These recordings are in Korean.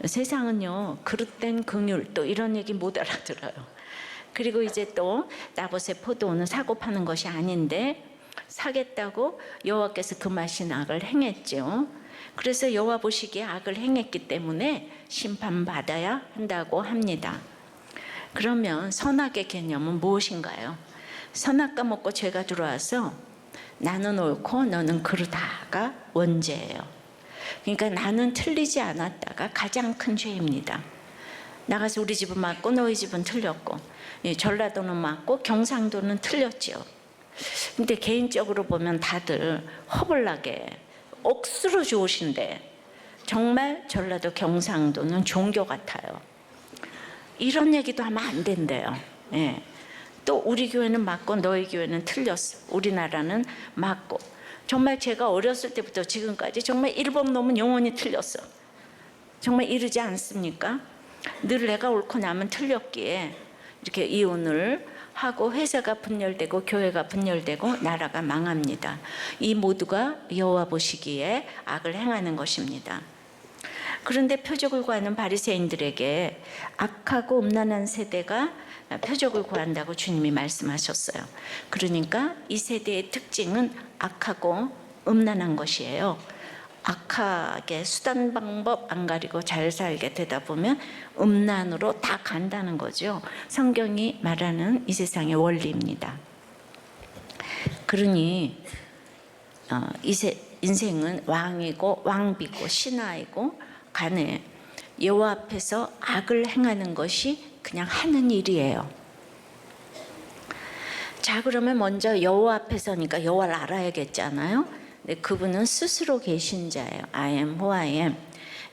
세상은요 그릇된 긍휼 또 이런 얘기 못 알아들어요. 그리고 이제 또 나봇의 포도원은 사고 파는 것이 아닌데 사겠다고 여호와께서 금하신 악을 행했죠. 그래서 여호와 보시기에 악을 행했기 때문에 심판받아야 한다고 합니다. 그러면 선악의 개념은 무엇인가요? 선악 까먹고 죄가 들어와서 나는 옳고 너는 그르다가 원죄예요. 그러니까 나는 틀리지 않았다가 가장 큰 죄입니다. 나가서 우리 집은 맞고 너희 집은 틀렸고, 전라도는 맞고 경상도는 틀렸죠. 근데 개인적으로 보면 다들 허벌나게 억수로 좋으신데 정말 전라도 경상도는 종교 같아요. 이런 얘기도 하면 안 된대요. 예. 또 우리 교회는 맞고 너희 교회는 틀렸어. 우리나라는 맞고. 정말 제가 어렸을 때부터 지금까지 정말 일본 놈은 영원히 틀렸어. 정말 이르지 않습니까? 늘 내가 옳고 나면 틀렸기에 이렇게 이혼을 하고 회사가 분열되고 교회가 분열되고 나라가 망합니다. 이 모두가 여호와 보시기에 악을 행하는 것입니다. 그런데 표적을 구하는 바리새인들에게 악하고 음란한 세대가 표적을 구한다고 주님이 말씀하셨어요. 그러니까 이 세대의 특징은 악하고 음란한 것이에요. 악하게 수단 방법 안 가리고 잘 살게 되다 보면 음란으로 다 간다는 거죠. 성경이 말하는 이 세상의 원리입니다. 그러니 인생은 왕이고 왕비고 신하이고 간에 여호와 앞에서 악을 행하는 것이 그냥 하는 일이에요. 자, 그러면 먼저 여호와 앞에 서니까 여호와를 알아야겠잖아요. 근데 그분은 스스로 계신 자예요. I am who I am.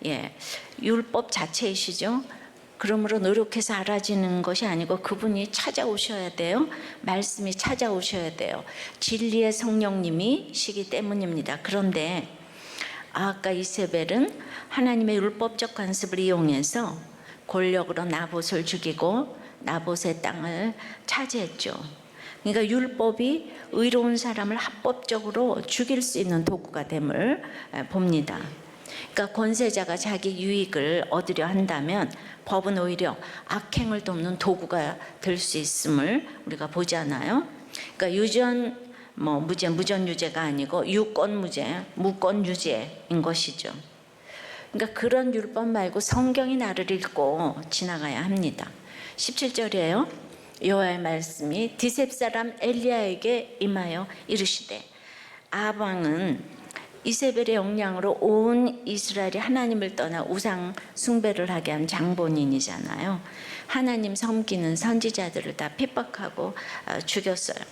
예, 율법 자체이시죠. 그러므로 노력해서 알아지는 것이 아니고 그분이 찾아오셔야 돼요. 말씀이 찾아오셔야 돼요. 진리의 성령님이 시기 때문입니다. 그런데 아합과 이세벨은 하나님의 율법적 관습을 이용해서 권력으로 나봇을 죽이고 나봇의 땅을 차지했죠. 그러니까 율법이 의로운 사람을 합법적으로 죽일 수 있는 도구가 됨을 봅니다. 그러니까 권세자가 자기 유익을 얻으려 한다면 법은 오히려 악행을 돕는 도구가 될 수 있음을 우리가 보잖아요. 그러니까 유전 무죄, 무전유죄가 아니고 유권무죄, 무권유죄인 것이죠. 그러니까 그런 율법 말고 성경이 나를 읽고 지나가야 합니다. 17절이에요. 여호와의 말씀이 디셉 사람 엘리야에게 임하여 이르시되, 아합 왕은 이세벨의 영향으로 온 이스라엘이 하나님을 떠나 우상 숭배를 하게 한 장본인이잖아요. 하나님 섬기는 선지자들을 다 핍박하고 죽였어요.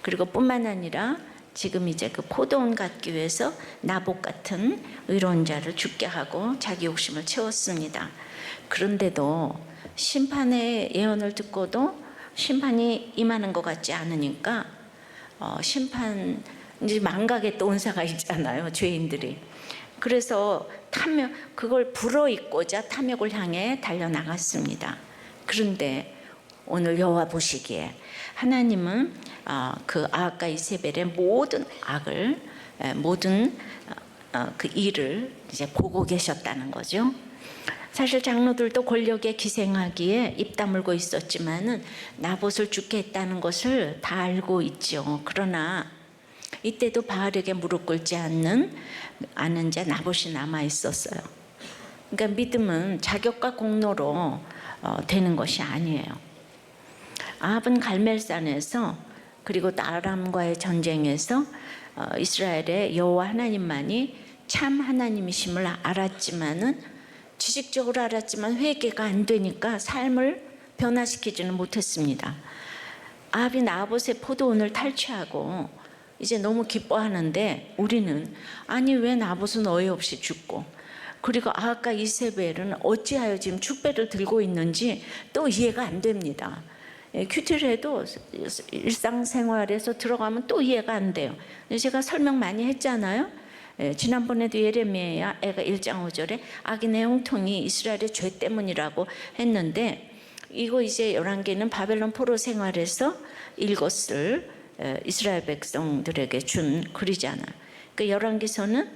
그리고 뿐만 아니라 지금 이제 그 포도원 갖기 위해서 나봇 같은 의로운 자를 죽게 하고 자기 욕심을 채웠습니다. 그런데도 심판의 예언을 듣고도 심판이 임하는 것 같지 않으니까 심판 이제 망각의 또 은사가 있잖아요, 죄인들이. 그래서 그걸 불어입고자 탐욕을 향해 달려나갔습니다. 그런데 오늘 여호와 보시기에 하나님은 그 아합과 이세벨의 모든 악을, 모든 그 일을 이제 보고 계셨다는 거죠. 사실 장로들도 권력에 기생하기에 입 다물고 있었지만은 나봇을 죽게 했다는 것을 다 알고 있죠. 그러나 이때도 바알에게 무릎 꿇지 않은 자 나봇이 남아 있었어요. 그러니까 믿음은 자격과 공로로 되는 것이 아니에요. 아합은 갈멜산에서 그리고 아람과의 전쟁에서 이스라엘의 여호와 하나님만이 참 하나님이심을 알았지만은 지식적으로 알았지만 회개가 안 되니까 삶을 변화시키지는 못했습니다. 아합이 나봇의 포도원을 탈취하고 이제 너무 기뻐하는데 우리는 아니 왜 나봇은 어이없이 죽고 그리고 아합과 이세벨은 어찌하여 지금 축배를 들고 있는지 또 이해가 안 됩니다. 큐티를 해도 일상생활에서 들어가면 또 이해가 안 돼요. 제가 설명 많이 했잖아요. 지난번에도 예레미야 애가 1장 5절에 악인의 형통이 이스라엘의 죄 때문이라고 했는데 이거 이제 11개는 바벨론 포로 생활에서 일것을 이스라엘 백성들에게 준 글이잖아. 그 11개서는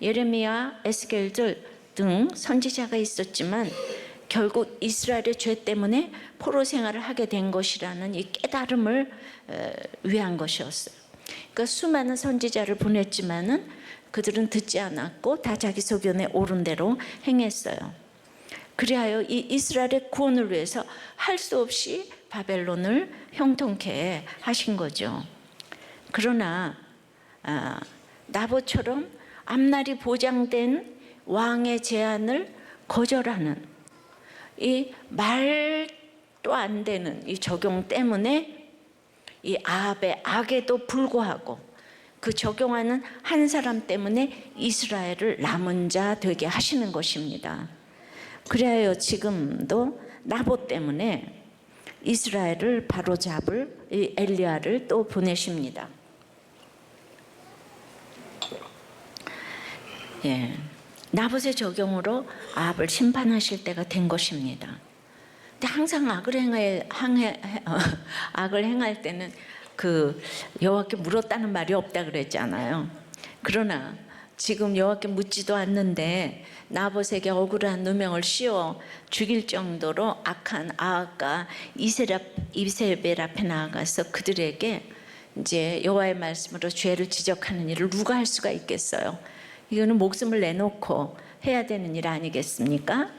예레미야, 에스겔들 등 선지자가 있었지만 결국 이스라엘의 죄 때문에 포로 생활을 하게 된 것이라는 이 깨달음을 위한 것이었어요. 그러니까 수많은 선지자를 보냈지만은 그들은 듣지 않았고 다 자기 소견에 옳은 대로 행했어요. 그리하여 이 이스라엘의 구원을 위해서 할 수 없이 바벨론을 형통케 하신 거죠. 그러나 나봇처럼 앞날이 보장된 왕의 제안을 거절하는 이 말도 안 되는 이 적용 때문에 이 아합의 악에도 불구하고 그 적용하는 한 사람 때문에 이스라엘을 남은 자 되게 하시는 것입니다. 그래야 지금도 나봇 때문에 이스라엘을 바로잡을 이 엘리야를 또 보내십니다. 예, 나봇의 적용으로 아합을 심판하실 때가 된 것입니다. 근데 항상 악을 행할 때는 그 여호와께 물었다는 말이 없다 그랬잖아요. 그러나 지금 여호와께 묻지도 않는데 나봇에게 억울한 누명을 씌워 죽일 정도로 악한 아합과 이세벨 앞에 나아가서 그들에게 이제 여호와의 말씀으로 죄를 지적하는 일을 누가 할 수가 있겠어요? 이거는 목숨을 내놓고 해야 되는 일 아니겠습니까?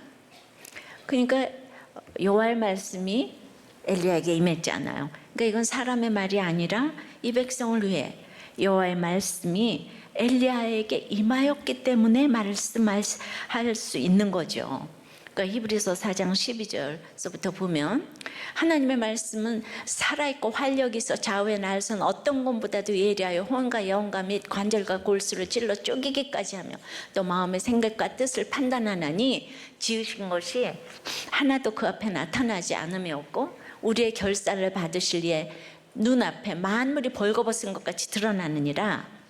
그러니까 여호와의 말씀이 엘리야에게 임했잖아요. 그러니까 이건 사람의 말이 아니라 이 백성을 위해 여호와의 말씀이 엘리야에게 임하였기 때문에 말씀할 수 있는 거죠. 그러니까 히브리서 4장 12절서부터 보면 하나님의 말씀은 살아있고 활력이 있어 좌우의 날선 어떤 것보다도 예리하여 혼과 영과 및 관절과 골수를 찔러 쪼개기까지 하며 또 마음의 생각과 뜻을 판단하나니 지으신 것이 하나도 그 앞에 나타나지 않음이 없고 우리의 결사를 받으실 이의 눈앞에 만물이 벌거벗은 것 같이 드러나느니라.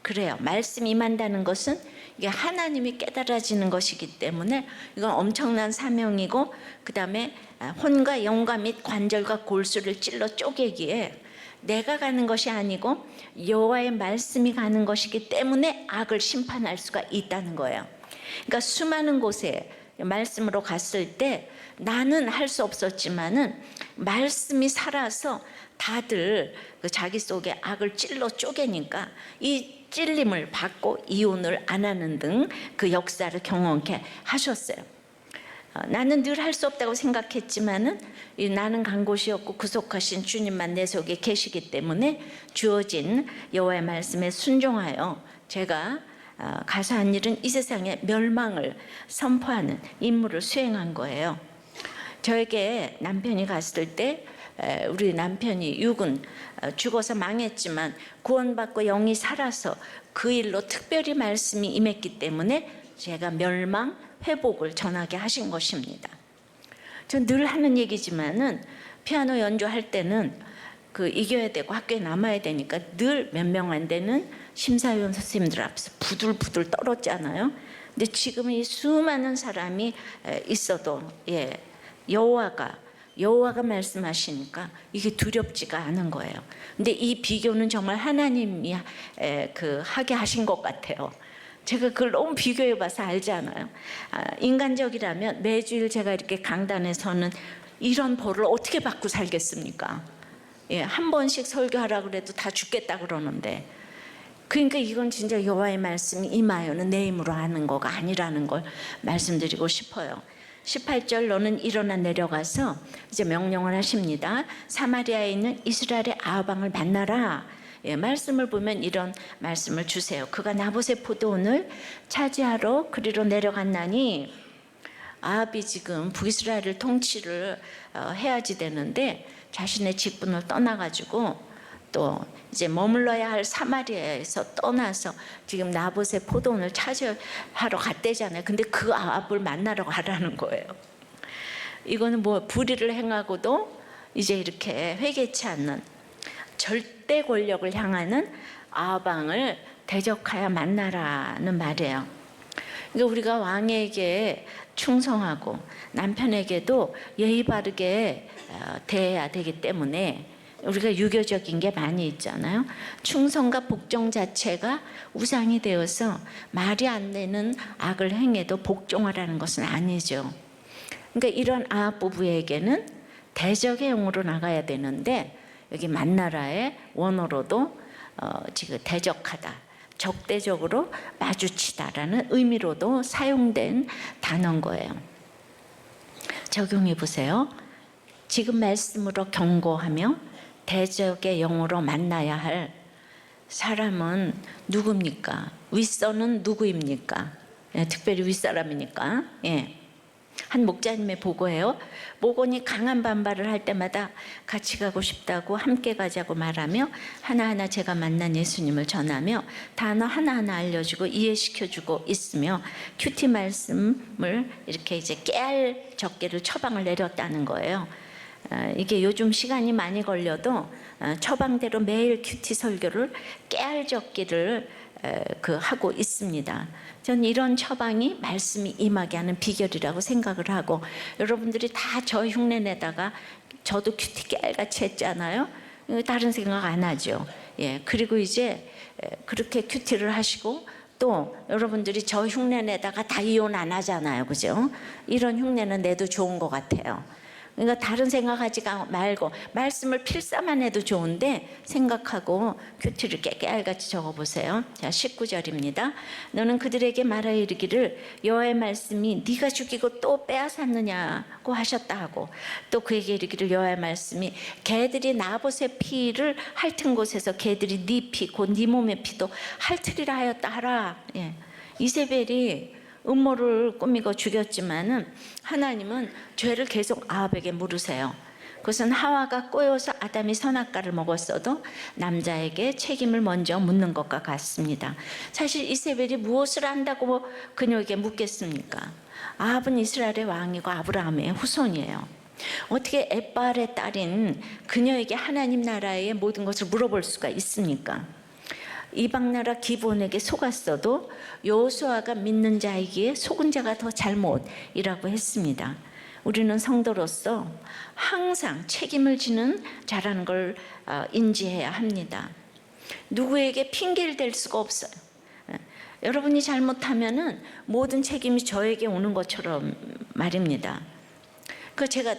그래요. 말씀이 임한다는 것은 이게 하나님이 깨달아지는 것이기 때문에 이건 엄청난 사명이고, 그 다음에 혼과 영과 및 관절과 골수를 찔러 쪼개기에 내가 가는 것이 아니고 여호와의 말씀이 가는 것이기 때문에 악을 심판할 수가 있다는 거예요. 그러니까 수많은 곳에 말씀으로 갔을 때 나는 할 수 없었지만은 말씀이 살아서 다들 그 자기 속에 악을 찔러 쪼개니까 이 찔림을 받고 이혼을 안 하는 등 그 역사를 경험케 하셨어요. 나는 늘 할 수 없다고 생각했지만은 나는 간 곳이 없고 구속하신 주님만 내 속에 계시기 때문에 주어진 여호와의 말씀에 순종하여 제가 가서 한 일은 이 세상의 멸망을 선포하는 임무를 수행한 거예요. 저에게 남편이 갔을 때 우리 남편이 육은 죽어서 망했지만 구원받고 영이 살아서 그 일로 특별히 말씀이 임했기 때문에 제가 멸망 회복을 전하게 하신 것입니다. 전 늘 하는 얘기지만은 피아노 연주할 때는 그 이겨야 되고 학교에 남아야 되니까 늘 몇 명 안 되는 심사위원 선생님들 앞에서 부들부들 떨었잖아요. 근데 지금 이 수많은 사람이 있어도 여호와가 말씀하시니까 이게 두렵지가 않은 거예요. 근데 이 비교는 정말 하나님이 하게 하신 것 같아요. 제가 그걸 너무 비교해봐서 알잖아요. 인간적이라면 매주일 제가 이렇게 강단에 서는 이런 벌을 어떻게 받고 살겠습니까? 한 번씩 설교하라고 그래도 다 죽겠다 그러는데, 그러니까 이건 진짜 여호와의 말씀이 임하여는 내 힘으로 하는 거가 아니라는 걸 말씀드리고 싶어요. 18절 너는 일어나 내려가서 이제 명령을 하십니다. 사마리아에 있는 이스라엘의 아합 왕을 만나라. 말씀을 보면 이런 말씀을 주세요. 그가 나봇의 포도원을 차지하러 그리로 내려갔나니, 아합이 지금 북이스라엘을 통치를 해야지 되는데 자신의 직분을 떠나가지고 또 이제 머물러야 할 사마리아에서 떠나서 지금 나봇의 포도원을 차지하러 갔대잖아요. 근데 그 아합을 만나러 가라는 거예요. 이거는 뭐 불의를 행하고도 이제 이렇게 회개치 않는 절대 권력을 향하는 아합 왕을 대적하여 만나라는 말이에요. 그러니까 우리가 왕에게 충성하고 남편에게도 예의 바르게 대해야 되기 때문에 우리가 유교적인 게 많이 있잖아요. 충성과 복종 자체가 우상이 되어서 말이 안 되는 악을 행해도 복종하라는 것은 아니죠. 그러니까 이런 아합 부부에게는 대적의 영으로 나가야 되는데 여기 만나라의 원어로도 지금 대적하다, 적대적으로 마주치다라는 의미로도 사용된 단어인 거예요. 적용해 보세요. 지금 말씀으로 경고하며 대적의 영으로 만나야 할 사람은 누굽니까? 윗선은 누구입니까? 예, 특별히 윗사람이니까. 예. 한 목자님의 보고예요. 목원이 강한 반발을 할 때마다 같이 가고 싶다고 함께 가자고 말하며 하나하나 제가 만난 예수님을 전하며 단어 하나하나 알려주고 이해시켜주고 있으며 큐티 말씀을 이렇게 이제 깨알 적게를 처방을 내렸다는 거예요. 이게 요즘 시간이 많이 걸려도 처방대로 매일 큐티 설교를 깨알 적기를 하고 있습니다. 저는 이런 처방이 말씀이 임하게 하는 비결이라고 생각을 하고, 여러분들이 다 저 흉내 내다가 저도 큐티 깨알같이 했잖아요. 다른 생각 안 하죠. 예, 그리고 이제 그렇게 큐티를 하시고 또 여러분들이 저 흉내 내다가 다 이혼 안 하잖아요, 그죠? 이런 흉내는 내도 좋은 것 같아요. 그러니까 다른 생각하지 말고 말씀을 필사만 해도 좋은데 생각하고 큐티를 깨알같이 적어보세요. 자, 19절입니다. 너는 그들에게 말하여 이르기를 여호와의 말씀이 네가 죽이고 또 빼앗았느냐고 하셨다 하고, 또 그에게 이르기를 여호와의 말씀이 개들이 나봇의 피를 핥은 곳에서 개들이 네 피 곧 네 몸의 피도 핥으리라 하였다 하라. 예. 이세벨이 음모를 꾸미고 죽였지만은 하나님은 죄를 계속 아합에게 물으세요. 그것은 하와가 꼬여서 아담이 선악과를 먹었어도 남자에게 책임을 먼저 묻는 것과 같습니다. 사실 이세벨이 무엇을 안다고 그녀에게 묻겠습니까? 아합은 이스라엘의 왕이고 아브라함의 후손이에요. 어떻게 엣바알의 딸인 그녀에게 하나님 나라의 모든 것을 물어볼 수가 있습니까? 이방 나라 기브온에게 속았어도 여호수아가 믿는 자이기에 속은 자가 더 잘못이라고 했습니다. 우리는 성도로서 항상 책임을 지는 자라는 걸 인지해야 합니다. 누구에게 핑계를 댈 수가 없어요. 여러분이 잘못하면은 모든 책임이 저에게 오는 것처럼 말입니다.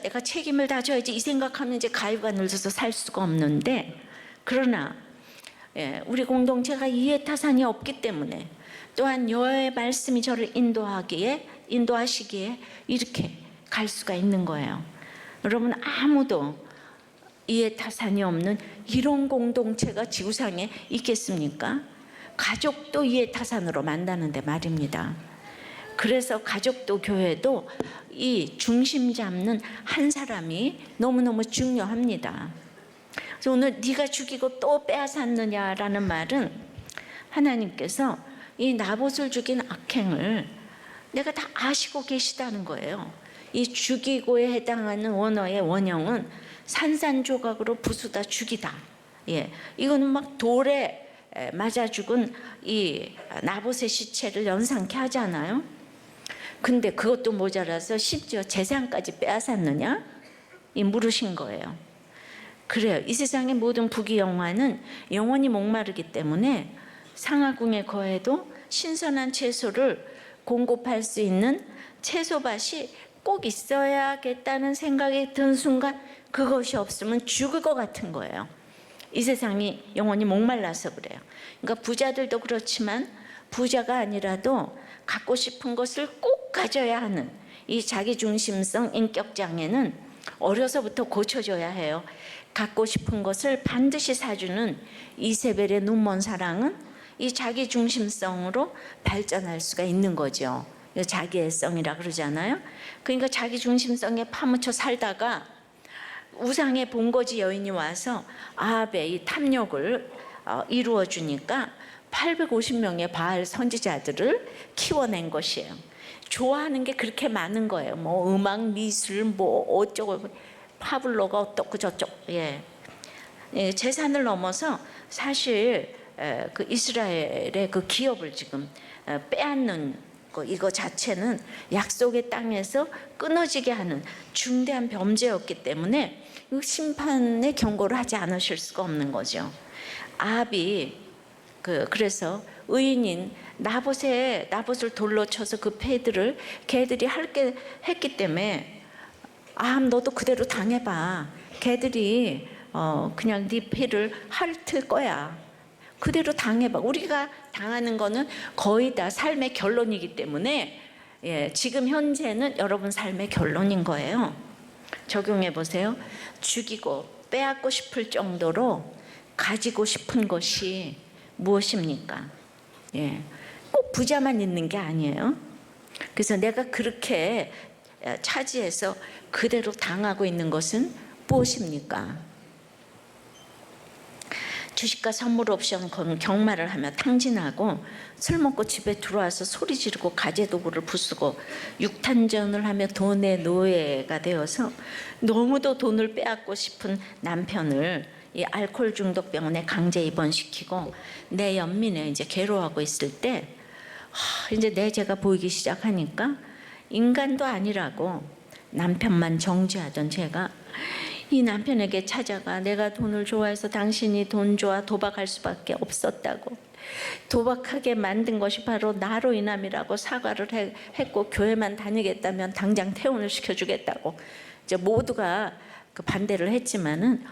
내가 책임을 다 져야지 이 생각하면 이제 가위가 늘어서 살 수가 없는데, 그러나 우리 공동체가 이해타산이 없기 때문에, 또한 여호와의 말씀이 저를 인도하시기에 이렇게 갈 수가 있는 거예요. 여러분, 아무도 이해타산이 없는 이런 공동체가 지구상에 있겠습니까? 가족도 이해타산으로 만나는데 말입니다. 그래서 가족도 교회도 이 중심 잡는 한 사람이 너무너무 중요합니다. 그래서 오늘 네가 죽이고 또 빼앗았느냐라는 말은 하나님께서 이 나봇을 죽인 악행을 내가 다 아시고 계시다는 거예요. 이 죽이고에 해당하는 원어의 원형은 산산조각으로 부수다 죽이다. 예, 이거는 막 돌에 맞아 죽은 이 나봇의 시체를 연상케 하잖아요. 근데 그것도 모자라서 심지어 재산까지 빼앗았느냐? 이 물으신 거예요. 그래요. 이 세상의 모든 부귀영화는 영원히 목마르기 때문에 상하궁에 거해도 신선한 채소를 공급할 수 있는 채소밭이 꼭 있어야겠다는 생각이 든 순간 그것이 없으면 죽을 것 같은 거예요. 이 세상이 영원히 목말라서 그래요. 그러니까 부자들도 그렇지만 부자가 아니라도 갖고 싶은 것을 꼭 가져야 하는 이 자기중심성 인격장애는 어려서부터 고쳐줘야 해요. 갖고 싶은 것을 반드시 사주는 이세벨의 눈먼 사랑은 이 자기중심성으로 발전할 수가 있는 거죠. 자기애성이라 그러잖아요. 그러니까 자기중심성에 파묻혀 살다가 우상의 본거지 여인이 와서 아합의 이 탐욕을 이루어 주니까 850명의 바알 선지자들을 키워낸 것이에요. 좋아하는 게 그렇게 많은 거예요. 뭐 음악, 미술, 뭐 어쩌고, 파블로가 어떻고 저쩌고. 예. 재산을 넘어서 사실 그 이스라엘의 그 기업을 지금 빼앗는 거, 이거 자체는 약속의 땅에서 끊어지게 하는 중대한 범죄였기 때문에 심판의 경고를 하지 않으실 수가 없는 거죠. 아합이 그래서 의인인 나봇을 돌로 쳐서 그 패들을 걔들이 할게 했기 때문에 아합 너도 그대로 당해봐. 걔들이 그냥 네 패를 핥을 거야. 그대로 당해봐. 우리가 당하는 거는 거의 다 삶의 결론이기 때문에 지금 현재는 여러분 삶의 결론인 거예요. 적용해 보세요. 죽이고 빼앗고 싶을 정도로 가지고 싶은 것이 무엇입니까? 꼭 부자만 있는 게 아니에요. 그래서 내가 그렇게 차지해서 그대로 당하고 있는 것은 무엇입니까? 주식과 선물 옵션 경마를 하며 탕진하고 술 먹고 집에 들어와서 소리 지르고 가재도구를 부수고 육탄전을 하며 돈의 노예가 되어서 너무도 돈을 빼앗고 싶은 남편을 이 알코올 중독병원에 강제 입원시키고 내 연민에 이제 괴로워하고 있을 때 이제 내 죄가 보이기 시작하니까 인간도 아니라고 남편만 정죄하던 제가 이 남편에게 찾아가 내가 돈을 좋아해서 당신이 돈 좋아 도박할 수밖에 없었다고, 도박하게 만든 것이 바로 나로 인함이라고 사과를 했고 교회만 다니겠다면 당장 퇴원을 시켜주겠다고 이제 모두가 그 반대를 했지만은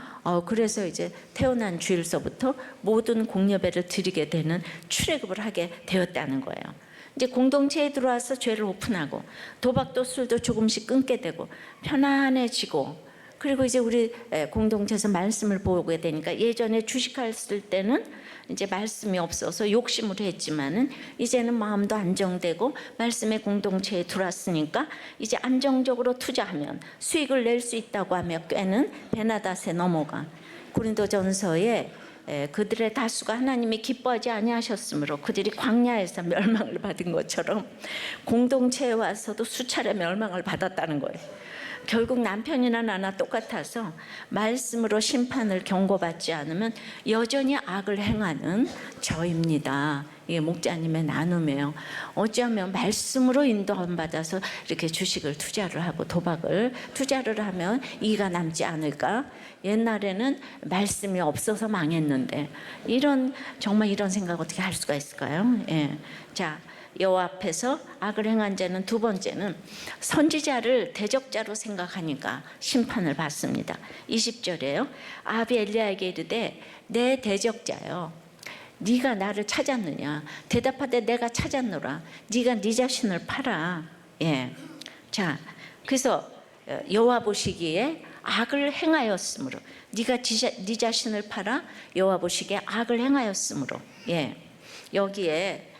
그래서 이제 태어난 주일서부터 모든 공여배를 드리게 되는 출애굽을 하게 되었다는 거예요. 이제 공동체에 들어와서 죄를 오픈하고 도박도 술도 조금씩 끊게 되고 편안해지고, 그리고 이제 우리 공동체에서 말씀을 보게 되니까 예전에 주식했을 때는 이제 말씀이 없어서 욕심으로 했지만은 이제는 마음도 안정되고 말씀의 공동체에 들어왔으니까 이제 안정적으로 투자하면 수익을 낼 수 있다고 하며 꾀는 베나닷에 넘어가. 고린도전서에 그들의 다수가 하나님이 기뻐하지 아니하셨으므로 그들이 광야에서 멸망을 받은 것처럼 공동체에 와서도 수차례 멸망을 받았다는 거예요. 결국 남편이나 나나 똑같아서 말씀으로 심판을 경고받지 않으면 여전히 악을 행하는 저입니다. 이게 목자님의 나눔이에요. 어쩌면 말씀으로 인도받아서 이렇게 주식을 투자를 하고 도박을 투자를 하면 이가 남지 않을까? 옛날에는 말씀이 없어서 망했는데 정말 이런 생각 어떻게 할 수가 있을까요? 자, 여호와 앞에서 악을 행한 자는 두 번째는 선지자를 대적자로 생각하니까 심판을 받습니다. 20절에요. 아합이 엘리야에게 이르되 내 대적자여 네가 나를 찾았느냐? 대답하되 내가 찾았노라. 네가 네 자신을 팔아. 자, 그래서 여호와 보시기에 악을 행하였으므로 네가 네 자신을 팔아 여호와 보시기에 악을 행하였으므로 여기에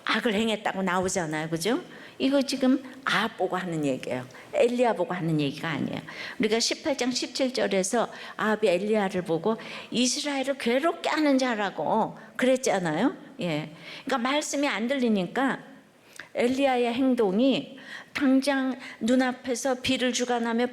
악을 행했다고 나오잖아요. 그죠? 이거 지금 아합 보고 하는 얘기예요. 엘리야 보고 하는 얘기가 아니에요. 우리가 18장 17절에서 아합이 엘리야를 보고 이스라엘을 괴롭게 하는 자라고 그랬잖아요. 그러니까 말씀이 안 들리니까 엘리야의 행동이 당장 눈앞에서 비를 주관하며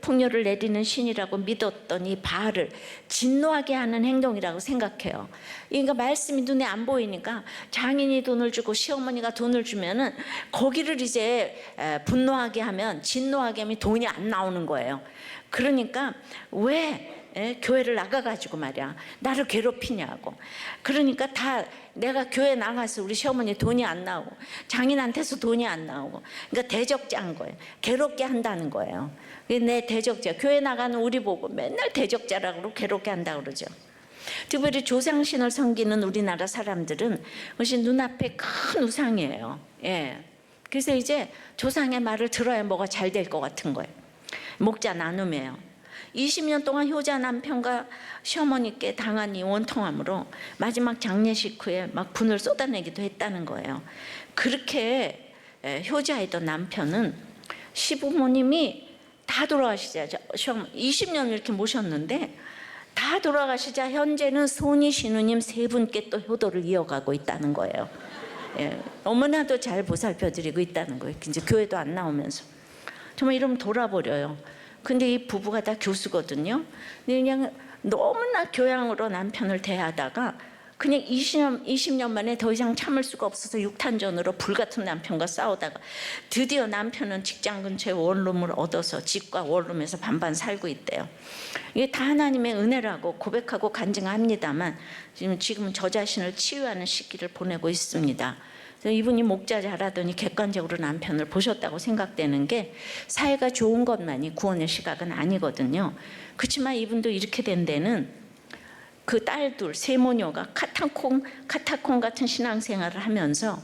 풍요를 내리는 신이라고 믿었던 이 바알을 진노하게 하는 행동이라고 생각해요. 그러니까 말씀이 눈에 안 보이니까 장인이 돈을 주고 시어머니가 돈을 주면은 거기를 이제 분노하게 하면 진노하게 하면 돈이 안 나오는 거예요. 그러니까 왜 교회를 나가가지고 말이야 나를 괴롭히냐고. 그러니까 다 내가 교회 나가서 우리 시어머니 돈이 안 나오고 장인한테서 돈이 안 나오고 그러니까 대적자인 거예요. 괴롭게 한다는 거예요. 내 대적자, 교회 나가는 우리 보고 맨날 대적자라고 괴롭게 한다고 그러죠. 특별히 조상신을 섬기는 우리나라 사람들은 그것이 눈앞에 큰 우상이에요. 그래서 이제 조상의 말을 들어야 뭐가 잘 될 것 같은 거예요. 목자 나눔이에요. 20년 동안 효자 남편과 시어머니께 당한 이 원통함으로 마지막 장례식 후에 막 분을 쏟아내기도 했다는 거예요. 그렇게 효자이던 남편은 시부모님이 다 돌아가시자 20년 이렇게 모셨는데 다 돌아가시자 현재는 손이 신우님 세 분께 또 효도를 이어가고 있다는 거예요. 너무나도 잘 보살펴드리고 있다는 거예요. 이제 교회도 안 나오면서. 정말 이러면 돌아버려요. 근데 이 부부가 다 교수거든요. 그냥 너무나 교양으로 남편을 대하다가 그냥 20년 만에 더 이상 참을 수가 없어서 육탄전으로 불같은 남편과 싸우다가 드디어 남편은 직장 근처에 원룸을 얻어서 집과 원룸에서 반반 살고 있대요. 이게 다 하나님의 은혜라고 고백하고 간증합니다만 지금 저 자신을 치유하는 시기를 보내고 있습니다. 그래서 이분이 목자 잘하더니 객관적으로 남편을 보셨다고 생각되는 게 사회가 좋은 것만이 구원의 시각은 아니거든요. 그렇지만 이분도 이렇게 된 데는 그 딸둘 세모녀가 카타콤 같은 신앙생활을 하면서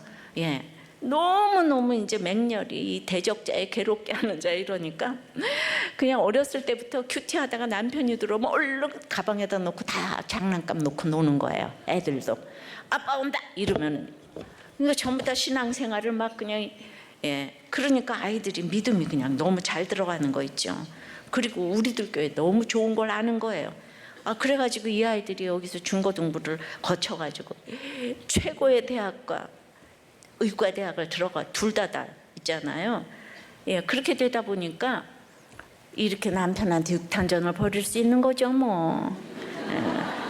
너무너무 이제 맹렬히 이 대적자에 괴롭게 하는 자 이러니까 그냥 어렸을 때부터 큐티하다가 남편이 들어오면 얼른 가방에다 놓고 다 장난감 놓고 노는 거예요. 애들도 아빠 온다 이러면. 그러니까 전부 다 신앙생활을 막 그냥 그러니까 아이들이 믿음이 그냥 너무 잘 들어가는 거 있죠. 그리고 우리들 교회 너무 좋은 걸 아는 거예요. 그래가지고 이 아이들이 여기서 중고등부를 거쳐가지고 최고의 대학과 의과대학을 들어가 둘 다 있잖아요. 그렇게 되다 보니까 이렇게 남편한테 육탄전을 벌일 수 있는 거죠 뭐.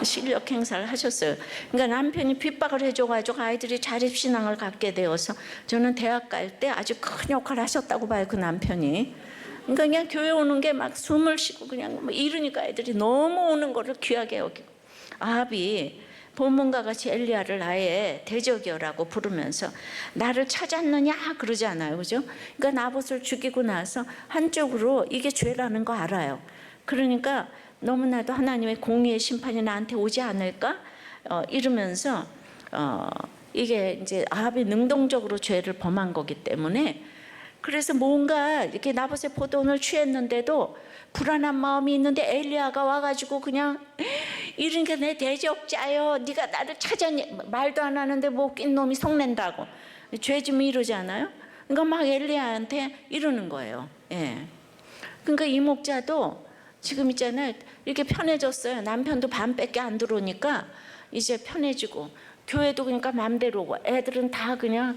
실력 행사를 하셨어요. 그러니까 남편이 핍박을 해줘가지고 아이들이 자립신앙을 갖게 되어서 저는 대학 갈 때 아주 큰 역할을 하셨다고 봐요. 그 남편이. 그러니까 그냥 교회 오는 게 막 숨을 쉬고 그냥 뭐 이러니까 애들이 너무 오는 거를 귀하게 여기고 아합이 본문과 같이 엘리야를 아예 대적이여라고 부르면서 나를 찾았느냐 그러지 않아요. 그죠? 그러니까 나봇을 죽이고 나서 한쪽으로 이게 죄라는 거 알아요. 그러니까 너무나도 하나님의 공의의 심판이 나한테 오지 않을까? 이러면서 이게 이제 아합이 능동적으로 죄를 범한 거기 때문에 그래서 뭔가 이렇게 나봇의 포도원을 취했는데도 불안한 마음이 있는데 엘리야가 와가지고 그냥 이러니까 내 대적자여 네가 나를 찾았니 말도 안 하는데 뭐 낀 놈이 속낸다고 죄 좀 이러잖아요. 그러니까 막 엘리야한테 이러는 거예요. 그러니까 이 목자도 지금 있잖아요. 이렇게 편해졌어요. 남편도 밤밖에 안 들어오니까 이제 편해지고 교회도 그러니까 맘대로 오고 애들은 다 그냥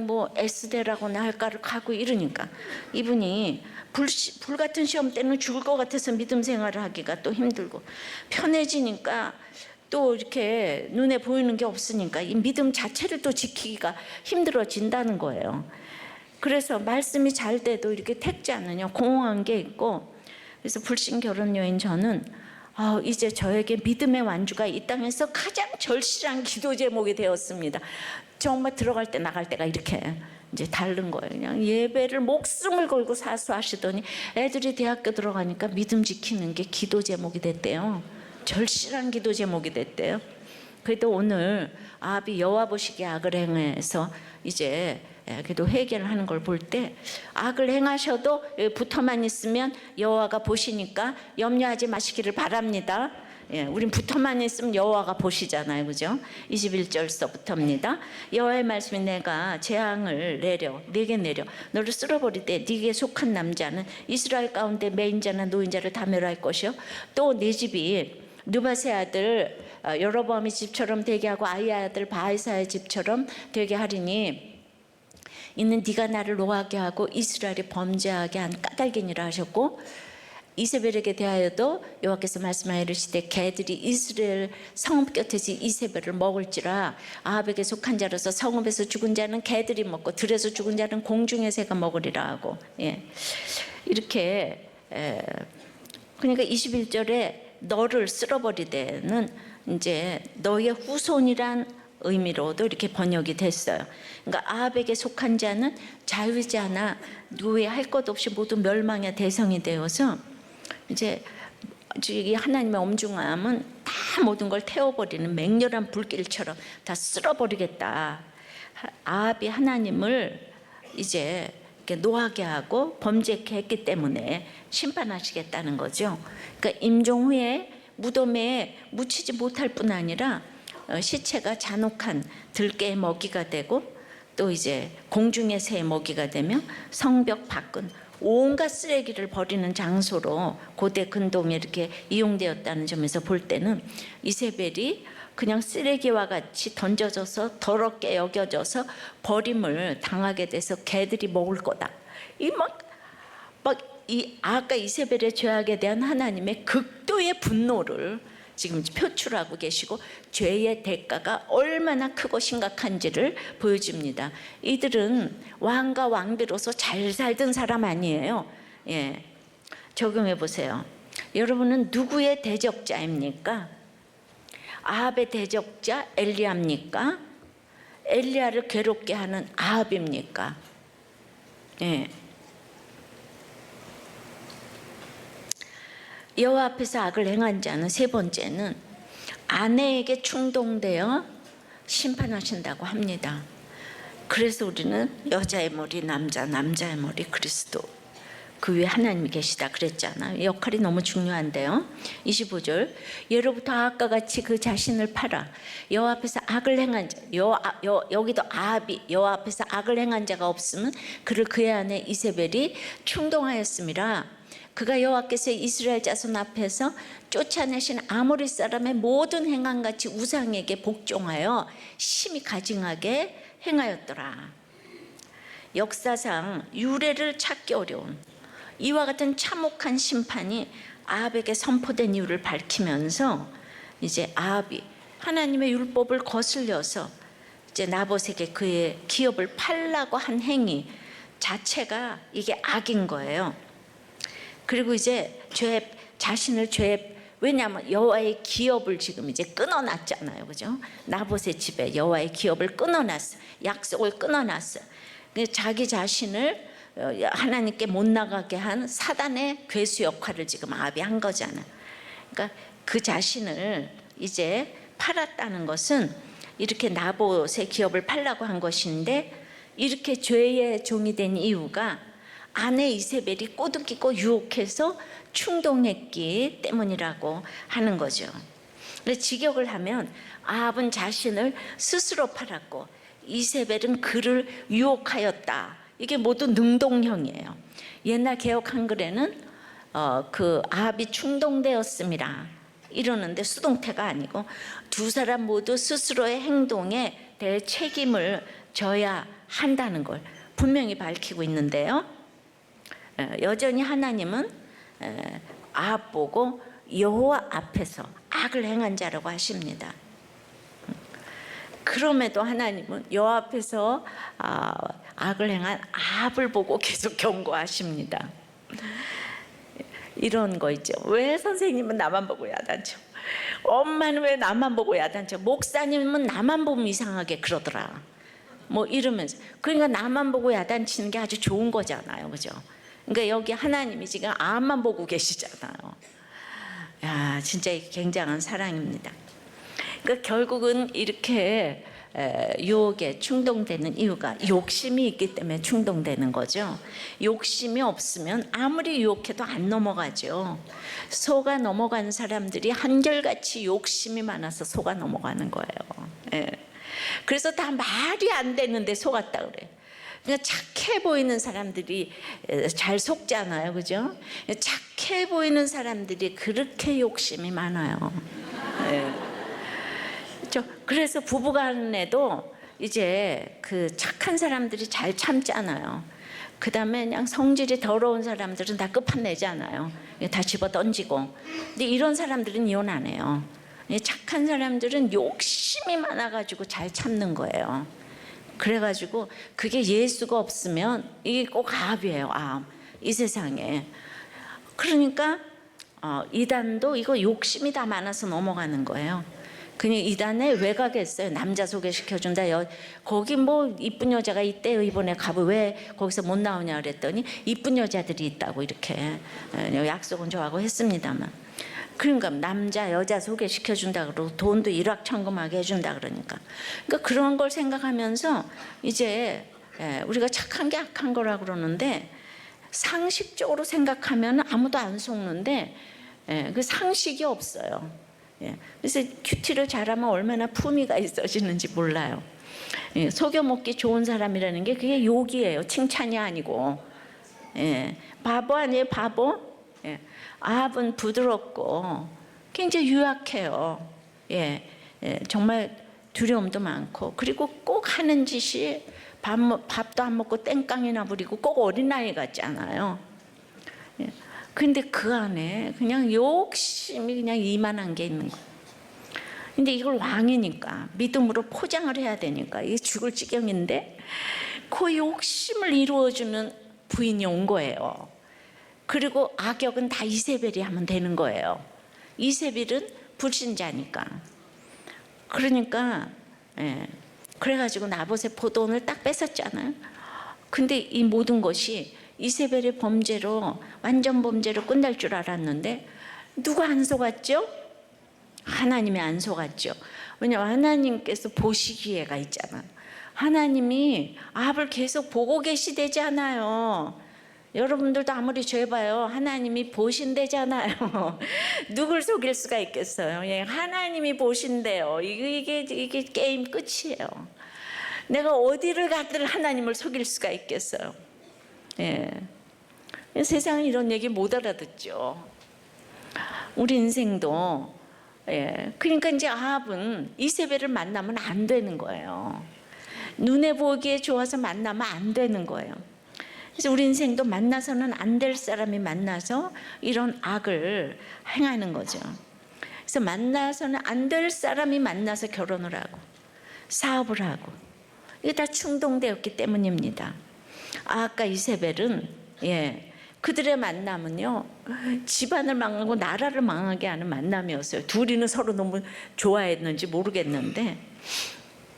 뭐 S대라고나 할까를 가고 이러니까 이분이 불 같은 시험 때는 죽을 것 같아서 믿음 생활을 하기가 또 힘들고 편해지니까 또 이렇게 눈에 보이는 게 없으니까 이 믿음 자체를 또 지키기가 힘들어진다는 거예요. 그래서 말씀이 잘 돼도 이렇게 택지 않느냐 공허한 게 있고 그래서 불신 결혼 여인 저는 이제 저에게 믿음의 완주가 이 땅에서 가장 절실한 기도 제목이 되었습니다. 정말 들어갈 때 나갈 때가 이렇게 이제 다른 거예요. 그냥 예배를 목숨을 걸고 사수하시더니 애들이 대학교 들어가니까 믿음 지키는 게 기도 제목이 됐대요. 절실한 기도 제목이 됐대요. 그래도 오늘 아합이 여호와 보시기에 악을 행해서 이제 그래도 회개를 하는 걸 볼 때 악을 행하셔도 붙어만 있으면 여호와가 보시니까 염려하지 마시기를 바랍니다. 우린 붙어만 있으면 여호와가 보시잖아요. 그죠? 21절서부터입니다. 여호와의 말씀이 내가 재앙을 내게 내려 너를 쓸어버릴 때 네게 속한 남자는 이스라엘 가운데 매인자나 노인자를 다 멸할 것이요 또 네 집이 느바세 아들 여로보암의 집처럼 되게 하고 아이의 아들 바이사의 집처럼 되게 하리니 이는 네가 나를 노하게 하고 이스라엘이 범죄하게 한 까닭이니라 하셨고 이세벨에게 대하여도 여호와께서 말씀하여 이르시되 개들이 이스라엘 성읍 곁에서 이세벨을 먹을지라 아합에게 속한 자로서 성읍에서 죽은 자는 개들이 먹고 들에서 죽은 자는 공중의 새가 먹으리라 하고 이렇게 그러니까 21절에 너를 쓸어버리되는 이제 너의 후손이란 의미로도 이렇게 번역이 됐어요. 그러니까 아합에게 속한 자는 자유자나 노예할 것 없이 모두 멸망의 대상이 되어서 이제 이 하나님의 엄중함은 다 모든 걸 태워버리는 맹렬한 불길처럼 다 쓸어버리겠다. 아합이 하나님을 이제 이렇게 노하게 하고 범죄케 했기 때문에 심판하시겠다는 거죠. 그러니까 임종 후에 무덤에 묻히지 못할 뿐 아니라 시체가 잔혹한 들깨의 먹이가 되고 또 이제 공중의 새의 먹이가 되며 성벽 밖은 온갖 쓰레기를 버리는 장소로 고대 근동에 이렇게 이용되었다는 점에서 볼 때는 이세벨이 그냥 쓰레기와 같이 던져져서 더럽게 여겨져서 버림을 당하게 돼서 개들이 먹을 거다. 이 아까 이세벨의 죄악에 대한 하나님의 극도의 분노를 지금 표출하고 계시고 죄의 대가가 얼마나 크고 심각한지를 보여줍니다. 이들은 왕과 왕비로서 잘 살던 사람 아니에요. 예, 적용해 보세요. 여러분은 누구의 대적자입니까? 아합의 대적자 엘리야입니까? 엘리야를 괴롭게 하는 아합입니까? 예. 여호와 앞에서 악을 행한 자는 세 번째는 아내에게 충동되어 심판하신다고 합니다. 그래서 우리는 여자의 머리 남자, 남자의 머리 그리스도, 그 위에 하나님이 계시다 그랬잖아요. 역할이 너무 중요한데요. 25절, 예로부터 아합과 같이 그 자신을 팔아 여호와 앞에서 악을 행한 자, 여기도 아합이 여호와 앞에서 악을 행한 자가 없으면 그를 그의 아내 이세벨이 충동하였음이라. 그가 여호와께서 이스라엘 자손 앞에서 쫓아내신 아모리 사람의 모든 행함같이 우상에게 복종하여 심히 가증하게 행하였더라. 역사상 유례를 찾기 어려운 이와 같은 참혹한 심판이 아합에게 선포된 이유를 밝히면서 이제 아합이 하나님의 율법을 거슬려서 이제 나봇에게 그의 기업을 팔라고 한 행위 자체가 이게 악인 거예요. 그리고 이제 자신을 왜냐하면 여호와의 기업을 지금 이제 끊어놨잖아요, 그죠? 나봇의 집에 여호와의 기업을 끊어놨어, 약속을 끊어놨어. 자기 자신을 하나님께 못 나가게 한 사단의 괴수 역할을 지금 아합이 한 거잖아. 그러니까 그 자신을 이제 팔았다는 것은 이렇게 나봇의 기업을 팔라고 한 것인데, 이렇게 죄의 종이 된 이유가 아내 이세벨이 꼬드기고 유혹해서 충동했기 때문이라고 하는 거죠. 직역을 하면 아합은 자신을 스스로 팔았고 이세벨은 그를 유혹하였다. 이게 모두 능동형이에요. 옛날 개역 한글에는 그 아합이 충동되었음이라 이러는데 수동태가 아니고 두 사람 모두 스스로의 행동에 대해 책임을 져야 한다는 걸 분명히 밝히고 있는데요. 여전히 하나님은 아합 보고 여호와 앞에서 악을 행한 자라고 하십니다. 그럼에도 하나님은 여호와 앞에서 악을 행한 아합을 보고 계속 경고하십니다. 이런 거 있죠. 왜 선생님은 나만 보고 야단쳐? 엄마는 왜 나만 보고 야단쳐? 목사님은 나만 보면 이상하게 그러더라. 뭐 이러면서, 그러니까 나만 보고 야단치는 게 아주 좋은 거잖아요, 그죠? 그러니까 여기 하나님이 지금 아합만 보고 계시잖아요. 야, 진짜 굉장한 사랑입니다. 그러니까 결국은 이렇게 유혹에 충동되는 이유가 욕심이 있기 때문에 충동되는 거죠. 욕심이 없으면 아무리 유혹해도 안 넘어가죠. 속아 넘어가는 사람들이 한결같이 욕심이 많아서 속아 넘어가는 거예요. 예. 그래서 다 말이 안 되는데 속았다 그래요. 그러니까 착해 보이는 사람들이 잘 속잖아요, 그죠? 착해 보이는 사람들이 그렇게 욕심이 많아요. 네. 그래서 부부간에도 이제 그 착한 사람들이 잘 참잖아요. 그 다음에 그냥 성질이 더러운 사람들은 다 끝판내잖아요. 다 집어 던지고. 근데 이런 사람들은 이혼 안 해요. 착한 사람들은 욕심이 많아가지고 잘 참는 거예요. 그래가지고 그게 예수가 없으면 이게 꼭 아합이에요. 아합. 이 세상에. 그러니까 이단도 이거 욕심이 다 많아서 넘어가는 거예요. 그냥 이단에 왜 가겠어요? 남자 소개시켜준다. 거기 뭐 이쁜 여자가 있대요. 이번에 가보 왜 거기서 못 나오냐 그랬더니 이쁜 여자들이 있다고 이렇게 약속은 저하고 했습니다만. 그러니까 남자 여자 소개시켜준다 그러고 돈도 일확천금하게 해준다 그러니까. 그러니까 그런 걸 생각하면서 이제 우리가 착한 게 악한 거라 그러는데 상식적으로 생각하면 아무도 안 속는데 그 상식이 없어요. 그래서 큐티를 잘하면 얼마나 품위가 있어지는지 몰라요. 속여 먹기 좋은 사람이라는 게 그게 욕이에요. 칭찬이 아니고. 바보 아니에요, 바보? 아합은 부드럽고 굉장히 유약해요. 정말 두려움도 많고, 그리고 꼭 하는 짓이 밥도 안 먹고 땡깡이나 부리고 꼭 어린아이 같잖아요. 근데 그 안에 그냥 욕심이 그냥 이만한 게 있는 거예요. 근데 이걸 왕이니까 믿음으로 포장을 해야 되니까 이게 죽을 지경인데 그 욕심을 이루어주는 부인이 온 거예요. 그리고 악역은 다 이세벨이 하면 되는 거예요. 이세벨은 불신자니까. 그러니까 그래가지고 나봇의 포도원을 딱 뺏었잖아요. 근데 이 모든 것이 이세벨의 범죄로 완전 범죄로 끝날 줄 알았는데 누가 안 속았죠? 하나님이 안 속았죠. 왜냐하면 하나님께서 보시기에가 있잖아요. 하나님이 아합을 계속 보고 계시대잖아요. 여러분들도 아무리 죄봐요. 하나님이 보신대잖아요. 누굴 속일 수가 있겠어요? 예, 하나님이 보신대요. 이게 게임 끝이에요. 내가 어디를 가든 하나님을 속일 수가 있겠어요? 예. 세상은 이런 얘기 못 알아듣죠. 우리 인생도 그러니까 이제 아합은 이세벨을 만나면 안 되는 거예요. 눈에 보기에 좋아서 만나면 안 되는 거예요. 그래서 우리 인생도 만나서는 안 될 사람이 만나서 이런 악을 행하는 거죠. 그래서 만나서는 안 될 사람이 만나서 결혼을 하고 사업을 하고 이게 다 충동되었기 때문입니다. 아합과 이세벨은 그들의 만남은요 집안을 망하고 나라를 망하게 하는 만남이었어요. 둘이는 서로 너무 좋아했는지 모르겠는데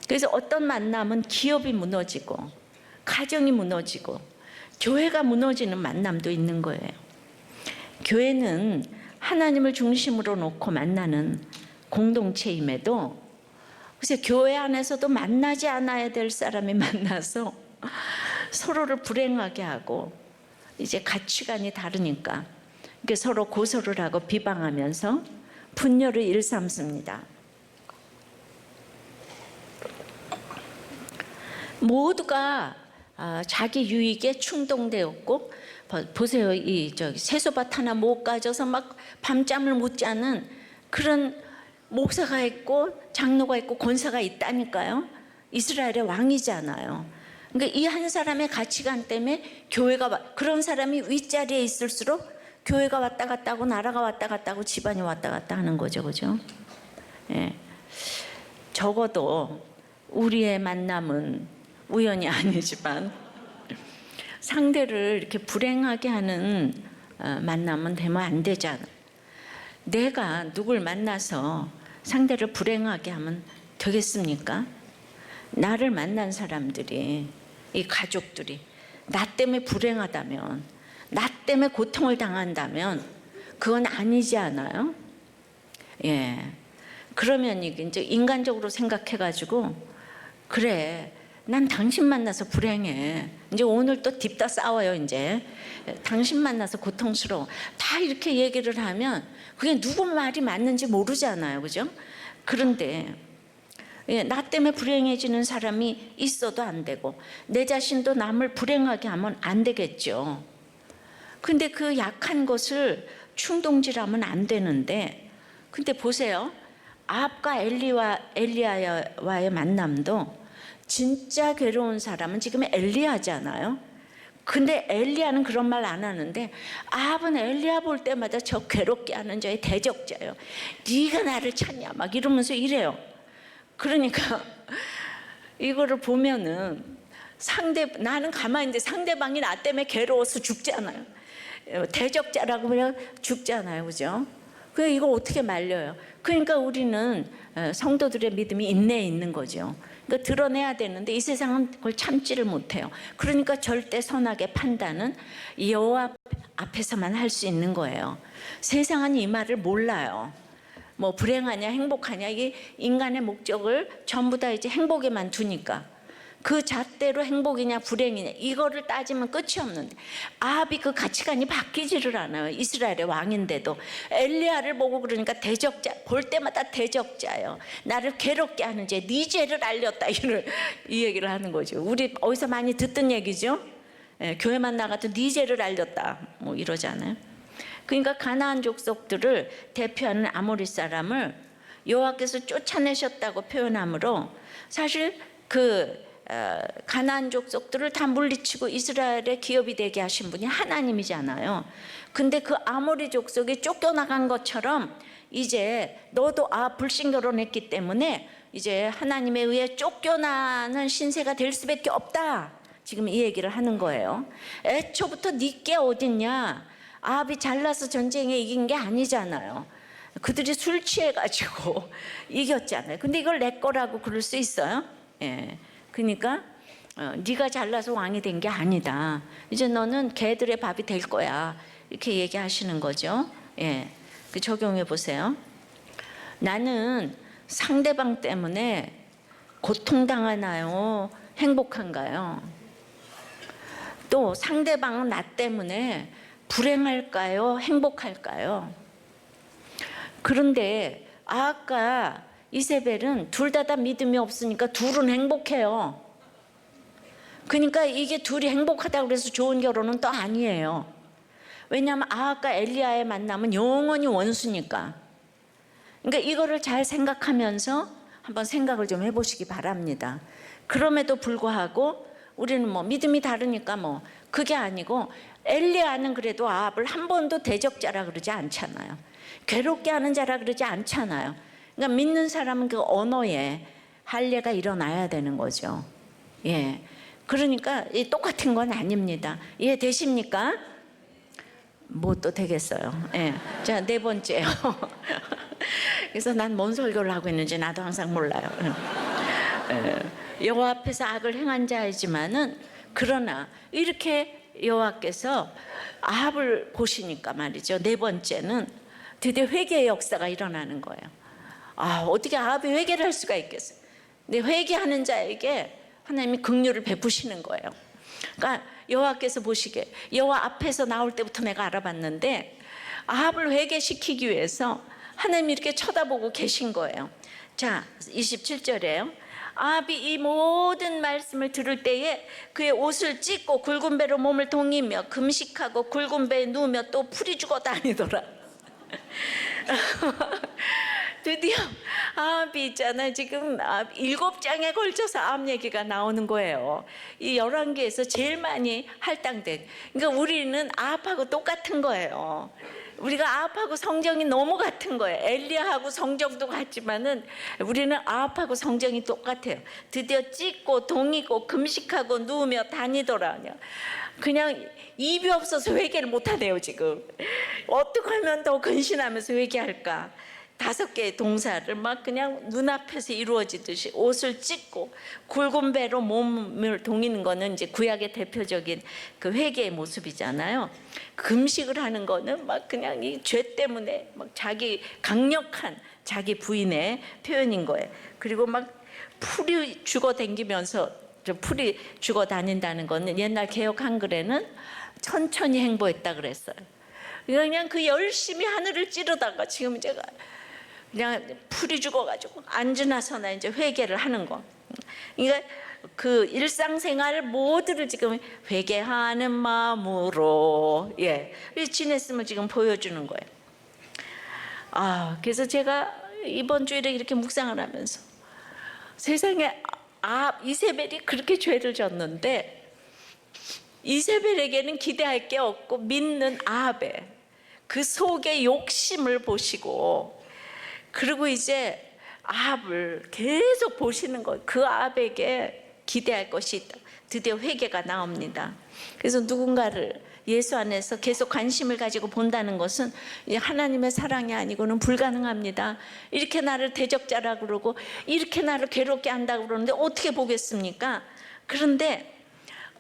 그래서 어떤 만남은 기업이 무너지고 가정이 무너지고 교회가 무너지는 만남도 있는 거예요. 교회는 하나님을 중심으로 놓고 만나는 공동체임에도 그래서 교회 안에서도 만나지 않아야 될 사람이 만나서 서로를 불행하게 하고 이제 가치관이 다르니까 서로 고소를 하고 비방하면서 분열을 일삼습니다. 모두가 자기 유익에 충동되었고 보세요. 이 세소밭 하나 못 가져서 막 밤잠을 못 자는 그런 목사가 있고 장로가 있고 권사가 있다니까요. 이스라엘의 왕이잖아요. 그러니까 이 한 사람의 가치관 때문에 교회가 그런 사람이 윗자리에 있을수록 교회가 왔다 갔다 하고 나라가 왔다 갔다 하고 집안이 왔다 갔다 하는 거죠. 그죠? 적어도 우리의 만남은 우연이 아니지만 상대를 이렇게 불행하게 하는 만남은 되면 안 되잖아. 내가 누굴 만나서 상대를 불행하게 하면 되겠습니까? 나를 만난 사람들이 이 가족들이 나 때문에 불행하다면 나 때문에 고통을 당한다면 그건 아니지 않아요? 그러면 이제 인간적으로 생각해가지고 그래 난 당신 만나서 불행해. 이제 오늘 또 딥다 싸워요. 이제 당신 만나서 고통스러워. 다 이렇게 얘기를 하면 그게 누구 말이 맞는지 모르잖아요. 그죠? 그런데 나 때문에 불행해지는 사람이 있어도 안 되고 내 자신도 남을 불행하게 하면 안 되겠죠. 근데 그 약한 것을 충동질하면 안 되는데 근데 보세요. 아합과 엘리야와의 만남도 진짜 괴로운 사람은 지금 엘리야잖아요. 근데 엘리야는 그런 말 안 하는데 아합은 엘리야 볼 때마다 저 괴롭게 하는 자의 대적자예요. 네가 나를 찾냐 막 이러면서 이래요. 그러니까 이거를 보면은 나는 가만히 있는데 상대방이 나 때문에 괴로워서 죽잖아요. 대적자라고 그냥 죽잖아요. 그죠? 그래서 이걸 어떻게 말려요? 그러니까 우리는 성도들의 믿음이 인내에 있는 거죠. 그러니까 드러내야 되는데 이 세상은 그걸 참지를 못해요. 그러니까 절대 선악의 판단은 여호와 앞에서만 할 수 있는 거예요. 세상은 이 말을 몰라요. 뭐 불행하냐 행복하냐 이게 인간의 목적을 전부 다 이제 행복에만 두니까 그 잣대로 행복이냐 불행이냐 이거를 따지면 끝이 없는데 아합이 그 가치관이 바뀌지를 않아요. 이스라엘의 왕인데도 엘리야를 보고 그러니까 대적자 볼 때마다 대적자예요. 나를 괴롭게 하는 죄, 네 죄를 알렸다 이 얘기를 하는 거죠. 우리 어디서 많이 듣던 얘기죠. 교회만 나가도 네 죄를 알렸다 뭐 이러잖아요. 그러니까 가나안 족속들을 대표하는 아모리 사람을 여호와께서 쫓아내셨다고 표현하므로 사실 그 가나안 족속들을 다 물리치고 이스라엘의 기업이 되게 하신 분이 하나님이잖아요. 근데 그 아모리 족속이 쫓겨나간 것처럼 이제 너도 불신 결혼했기 때문에 이제 하나님에 의해 쫓겨나는 신세가 될 수밖에 없다. 지금 이 얘기를 하는 거예요. 애초부터 네게 어딨냐. 아합이 잘나서 전쟁에 이긴 게 아니잖아요. 그들이 술 취해가지고 이겼잖아요. 근데 이걸 내 거라고 그럴 수 있어요? 예. 그러니까 네가 잘나서 왕이 된 게 아니다. 이제 너는 개들의 밥이 될 거야. 이렇게 얘기하시는 거죠. 예. 그 적용해 보세요. 나는 상대방 때문에 고통당하나요? 행복한가요? 또 상대방은 나 때문에 불행할까요? 행복할까요? 그런데 아까 이세벨은 둘 다 믿음이 없으니까 둘은 행복해요. 그러니까 이게 둘이 행복하다고 그래서 좋은 결혼은 또 아니에요. 왜냐하면 아합과 엘리야의 만남은 영원히 원수니까. 그러니까 이거를 잘 생각하면서 한번 생각을 좀 해보시기 바랍니다. 그럼에도 불구하고 우리는 뭐 믿음이 다르니까 뭐 그게 아니고 엘리야는 그래도 아합을 한 번도 대적자라 그러지 않잖아요. 괴롭게 하는 자라 그러지 않잖아요. 그러니까 믿는 사람은 그 언어에 할례가 일어나야 되는 거죠. 예. 그러니까 똑같은 건 아닙니다. 이해되십니까? 뭐 또 되겠어요. 예. 자, 네 번째요. 그래서 난 뭔 설교를 하고 있는지 나도 항상 몰라요. 여호와 앞에서 악을 행한 자이지만은 그러나 이렇게 여호와께서 아합을 보시니까 말이죠. 네 번째는 드디어 회개의 역사가 일어나는 거예요. 어떻게 아합이 회개를 할 수가 있겠어요? 근데 회개하는 자에게 하나님이 긍휼을 베푸시는 거예요. 그러니까 여호와께서 보시기에 여호와 앞에서 나올 때부터 내가 알아봤는데 아합을 회개시키기 위해서 하나님이 이렇게 쳐다보고 계신 거예요. 자, 27절에요. 아합이 이 모든 말씀을 들을 때에 그의 옷을 찢고 굵은 배로 몸을 동이며 금식하고 굵은 배에 누우며 또 풀이 죽어 다니더라. 드디어 아합이 있잖아요. 지금 7장에 걸쳐서 아합 얘기가 나오는 거예요. 이 열왕기에서 제일 많이 할당된. 그러니까 우리는 아합하고 똑같은 거예요. 우리가 아합하고 성정이 너무 같은 거예요. 엘리야하고 성정도 같지만은 우리는 아합하고 성정이 똑같아요. 드디어 찢고 동이고 금식하고 누우며 다니더라. 그냥 입이 없어서 회개를 못하네요. 지금 어떻게 하면 더 근신하면서 회개할까. 5개의 동사를 막 그냥 눈앞에서 이루어지듯이 옷을 찢고 굵은 배로 몸을 동이는 거는 이제 구약의 대표적인 그 회개의 모습이잖아요. 금식을 하는 거는 막 그냥 이 죄 때문에 막 자기 강력한 자기 부인의 표현인 거예요. 그리고 막 풀이 죽어 다니면서 풀이 죽어 다닌다는 거는 옛날 개역 한글에는 천천히 행보했다 그랬어요. 그냥 그 열심히 하늘을 찌르다가 지금 제가 그냥 풀이 죽어가지고 앉으나 서나 이제 회개를 하는 거. 그러니까 그 일상생활 모두를 지금 회개하는 마음으로 지냈음을 지금 보여주는 거예요. 그래서 제가 이번 주일에 이렇게 묵상을 하면서 세상에 이세벨이 그렇게 죄를 졌는데 이세벨에게는 기대할 게 없고 믿는 아합의 그 속의 욕심을 보시고 그리고 이제 아합을 계속 보시는 거예요. 그 아합에게 기대할 것이 있다. 드디어 회개가 나옵니다. 그래서 누군가를 예수 안에서 계속 관심을 가지고 본다는 것은 하나님의 사랑이 아니고는 불가능합니다. 이렇게 나를 대적자라 그러고 이렇게 나를 괴롭게 한다고 그러는데 어떻게 보겠습니까? 그런데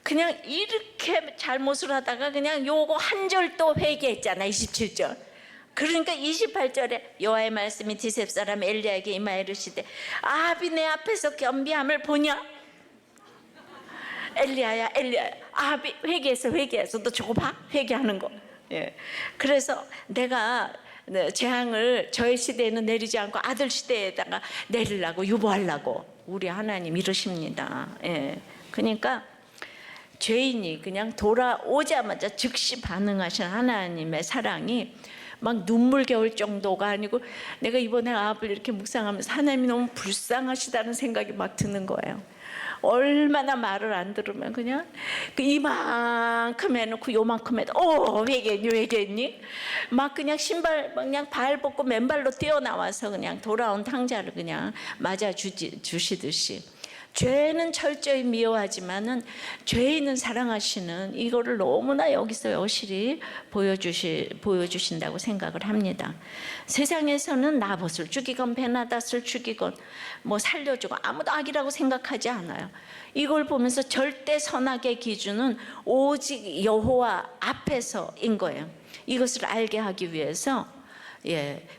그냥 이렇게 잘못을 하다가 그냥 요거 한 절 또 회개했잖아. 27절. 그러니까 28절에 여호와의 말씀이 디셉 사람 엘리야에게 임하여 이르시되 아합이 내 앞에서 겸비함을 보냐? 엘리야야 아합이 회개해서 너 저거 봐? 회개하는 거. 그래서 내가 재앙을 저의 시대에는 내리지 않고 아들 시대에다가 내리려고 유보하려고 우리 하나님 이러십니다. 그러니까 죄인이 그냥 돌아오자마자 즉시 반응하신 하나님의 사랑이 막 눈물겨울 정도가 아니고 내가 이번에 아합을 이렇게 묵상하면서 하나님이 너무 불쌍하시다는 생각이 막 드는 거예요. 얼마나 말을 안 들으면 그냥 그 이만큼 해놓고 요만큼 해도 왜겠니 막 그냥 신발 그냥 발 벗고 맨발로 뛰어나와서 그냥 돌아온 탕자를 그냥 맞아 주시듯이 죄는 철저히 미워하지만은 죄인은 사랑하시는 이거를 너무나 여기서 여실히 보여주신다고 생각을 합니다. 세상에서는 나봇을 죽이건 베나닷을 죽이건 뭐 살려주고 아무도 악이라고 생각하지 않아요. 이걸 보면서 절대 선악의 기준은 오직 여호와 앞에서인 거예요. 이것을 알게 하기 위해서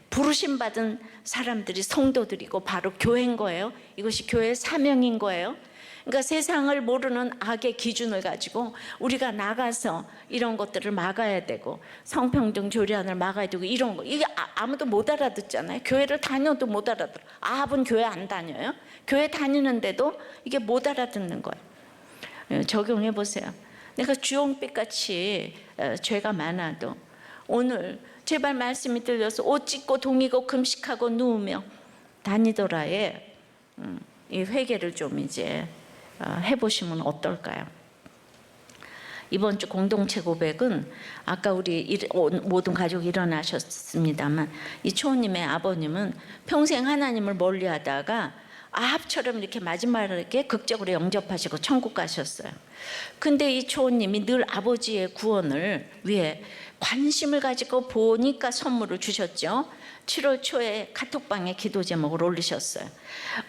부르심 받은 사람들이 성도들이고 바로 교회인 거예요. 이것이 교회의 사명인 거예요. 그러니까 세상을 모르는 악의 기준을 가지고 우리가 나가서 이런 것들을 막아야 되고 성평등 조례안을 막아야 되고 이런 거 이게 아무도 못 알아듣잖아요. 교회를 다녀도 못 알아들어. 아합은 교회 안 다녀요. 교회 다니는데도 이게 못 알아듣는 거예요. 적용해 보세요. 내가 주홍빛같이 죄가 많아도 오늘 제발 말씀이 들려서 옷 찢고 동이고 금식하고 누우며 다니더라에 이 회개를 좀 이제 해보시면 어떨까요? 이번 주 공동체 고백은 아까 우리 모든 가족이 일어나셨습니다만 이 초호님의 아버님은 평생 하나님을 멀리하다가 아합처럼 이렇게 마지막에 이렇게 극적으로 영접하시고 천국 가셨어요. 근데 이 초호님이 늘 아버지의 구원을 위해 관심을 가지고 보니까 선물을 주셨죠. 7월 초에 카톡방에 기도 제목을 올리셨어요.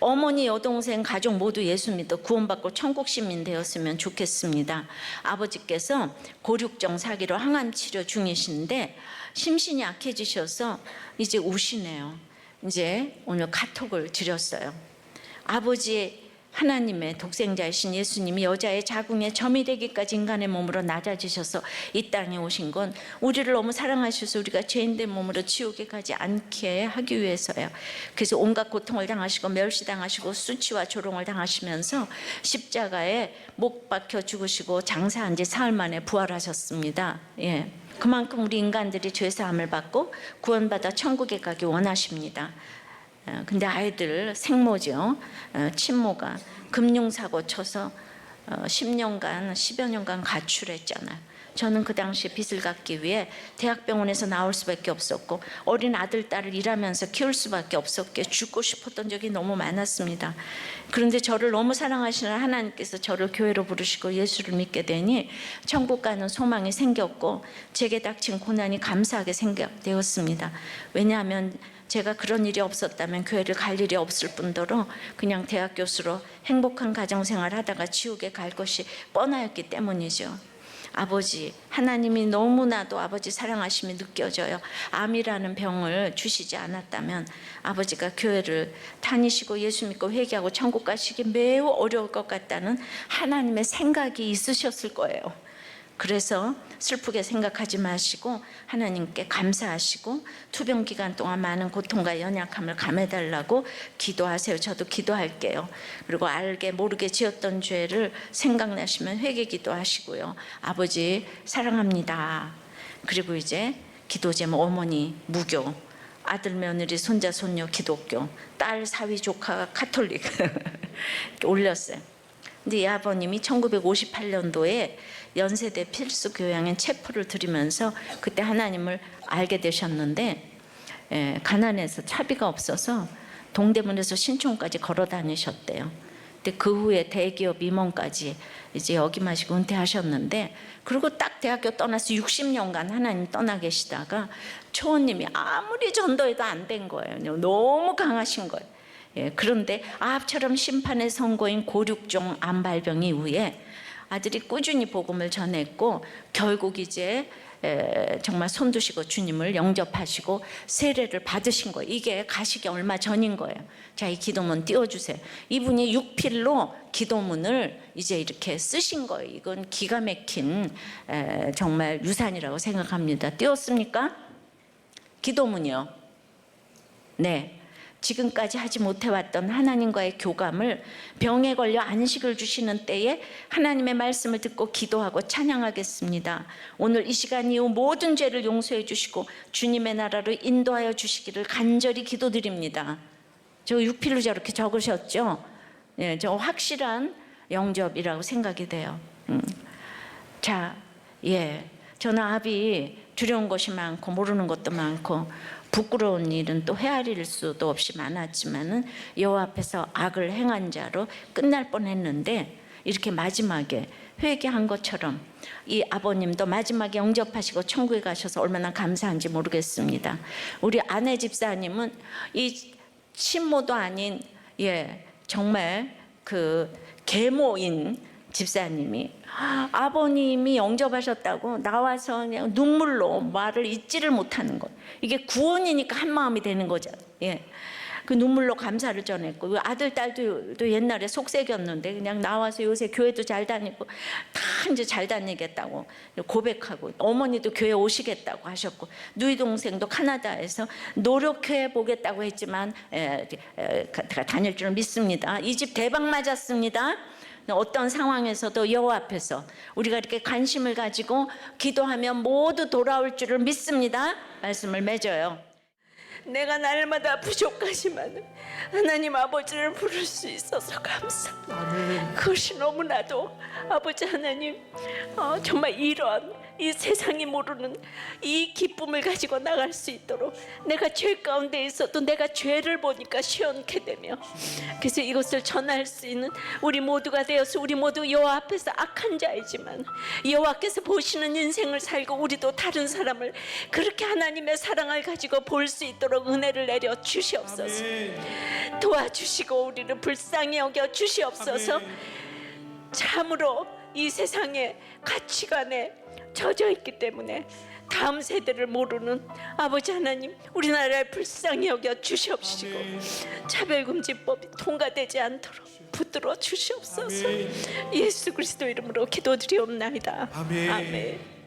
어머니, 여동생, 가족 모두 예수 믿어 구원받고 천국 시민 되었으면 좋겠습니다. 아버지께서 고륙정 사기로 항암 치료 중이신데 심신이 약해지셔서 이제 우시네요. 이제 오늘 카톡을 드렸어요. 아버지 하나님의 독생자이신 예수님이 여자의 자궁에 점이 되기까지 인간의 몸으로 낮아지셔서 이 땅에 오신 건 우리를 너무 사랑하셔서 우리가 죄인된 몸으로 지옥에 가지 않게 하기 위해서요. 그래서 온갖 고통을 당하시고 멸시당하시고 수치와 조롱을 당하시면서 십자가에 못 박혀 죽으시고 장사한 지 사흘 만에 부활하셨습니다. 그만큼 우리 인간들이 죄사함을 받고 구원받아 천국에 가기 원하십니다. 근데 아이들 생모죠. 친모가 금융사고 쳐서 10년간 10여 년간 가출했잖아요. 저는 그 당시 빚을 갚기 위해 대학병원에서 나올 수밖에 없었고 어린 아들 딸을 일하면서 키울 수밖에 없었기에 죽고 싶었던 적이 너무 많았습니다. 그런데 저를 너무 사랑하시는 하나님께서 저를 교회로 부르시고 예수를 믿게 되니 천국 가는 소망이 생겼고 제게 닥친 고난이 감사하게 생각되었습니다. 왜냐하면 제가 그런 일이 없었다면 교회를 갈 일이 없을 뿐더러 그냥 대학 교수로 행복한 가정생활 하다가 지옥에 갈 것이 뻔하였기 때문이죠. 아버지 하나님이 너무나도 아버지 사랑하심이 느껴져요. 암이라는 병을 주시지 않았다면 아버지가 교회를 다니시고 예수 믿고 회개하고 천국 가시기 매우 어려울 것 같다는 하나님의 생각이 있으셨을 거예요. 그래서 슬프게 생각하지 마시고 하나님께 감사하시고 투병 기간 동안 많은 고통과 연약함을 감해달라고 기도하세요. 저도 기도할게요. 그리고 알게 모르게 지었던 죄를 생각나시면 회개 기도하시고요. 아버지 사랑합니다. 그리고 이제 기도 제목 어머니 무교, 아들 며느리 손자 손녀 기독교, 딸 사위 조카가 카톨릭 올렸어요. 근데 이 아버님이 1958년도에 연세대 필수 교양인 체포를 드리면서 그때 하나님을 알게 되셨는데 가난해서 차비가 없어서 동대문에서 신촌까지 걸어 다니셨대요. 근데 그 후에 대기업 임원까지 이제 역임하시고 은퇴하셨는데 그리고 딱 대학교 떠나서 60년간 하나님 떠나 계시다가 초호님이 아무리 전도해도 안 된 거예요. 너무 강하신 거예요. 그런데 아합처럼 심판의 선고인 고륙종 암발병 이후에 아들이 꾸준히 복음을 전했고 결국 이제 정말 손드시고 주님을 영접하시고 세례를 받으신 거예요. 이게 가시기 얼마 전인 거예요. 자, 이 기도문 띄워주세요. 이분이 6필로 기도문을 이제 이렇게 쓰신 거예요. 이건 기가 막힌 정말 유산이라고 생각합니다. 띄웠습니까? 기도문이요. 네. 지금까지 하지 못해왔던 하나님과의 교감을 병에 걸려 안식을 주시는 때에 하나님의 말씀을 듣고 기도하고 찬양하겠습니다. 오늘 이 시간 이후 모든 죄를 용서해 주시고 주님의 나라로 인도하여 주시기를 간절히 기도드립니다. 저 6필로 저렇게 적으셨죠? 저 확실한 영접이라고 생각이 돼요. 자, 예, 저는 아비 두려운 것이 많고 모르는 것도 많고 부끄러운 일은 또 헤아릴 수도 없이 많았지만은 여호와 앞에서 악을 행한 자로 끝날 뻔했는데 이렇게 마지막에 회개한 것처럼 이 아버님도 마지막에 영접하시고 천국에 가셔서 얼마나 감사한지 모르겠습니다. 우리 아내 집사님은 이 친모도 아닌 정말 그 계모인 집사님이 아버님이 영접하셨다고 나와서 그냥 눈물로 말을 잊지를 못하는 것. 이게 구원이니까 한 마음이 되는 거죠. 그 눈물로 감사를 전했고 아들 딸도 옛날에 속색이었는데 그냥 나와서 요새 교회도 잘 다니고 다 이제 잘 다니겠다고 고백하고 어머니도 교회 오시겠다고 하셨고 누이 동생도 카나다에서 노력해 보겠다고 했지만 다닐 줄은 믿습니다. 이 집 대박 맞았습니다. 어떤 상황에서도 여호와 앞에서 우리가 이렇게 관심을 가지고 기도하면 모두 돌아올 줄을 믿습니다. 말씀을 맺어요. 내가 날마다 부족하지만 하나님 아버지를 부를 수 있어서 감사합니다. 그것이 너무나도 아버지 하나님 정말 이런 이 세상이 모르는 이 기쁨을 가지고 나갈 수 있도록 내가 죄 가운데 있어도 내가 죄를 보니까 시원케 되며 그래서 이것을 전할 수 있는 우리 모두가 되어서 우리 모두 여호와 앞에서 악한 자이지만 여호와께서 보시는 인생을 살고 우리도 다른 사람을 그렇게 하나님의 사랑을 가지고 볼 수 있도록 은혜를 내려 주시옵소서. 도와주시고 우리를 불쌍히 여겨 주시옵소서. 참으로 이 세상의 가치관에 젖어 있기 때문에 다음 세대를 모르는 아버지 하나님 우리나라를 불쌍히 여겨 주시옵시고 차별금지법이 통과되지 않도록 붙들어 주시옵소서. 예수 그리스도 이름으로 기도드리옵나이다. 아멘.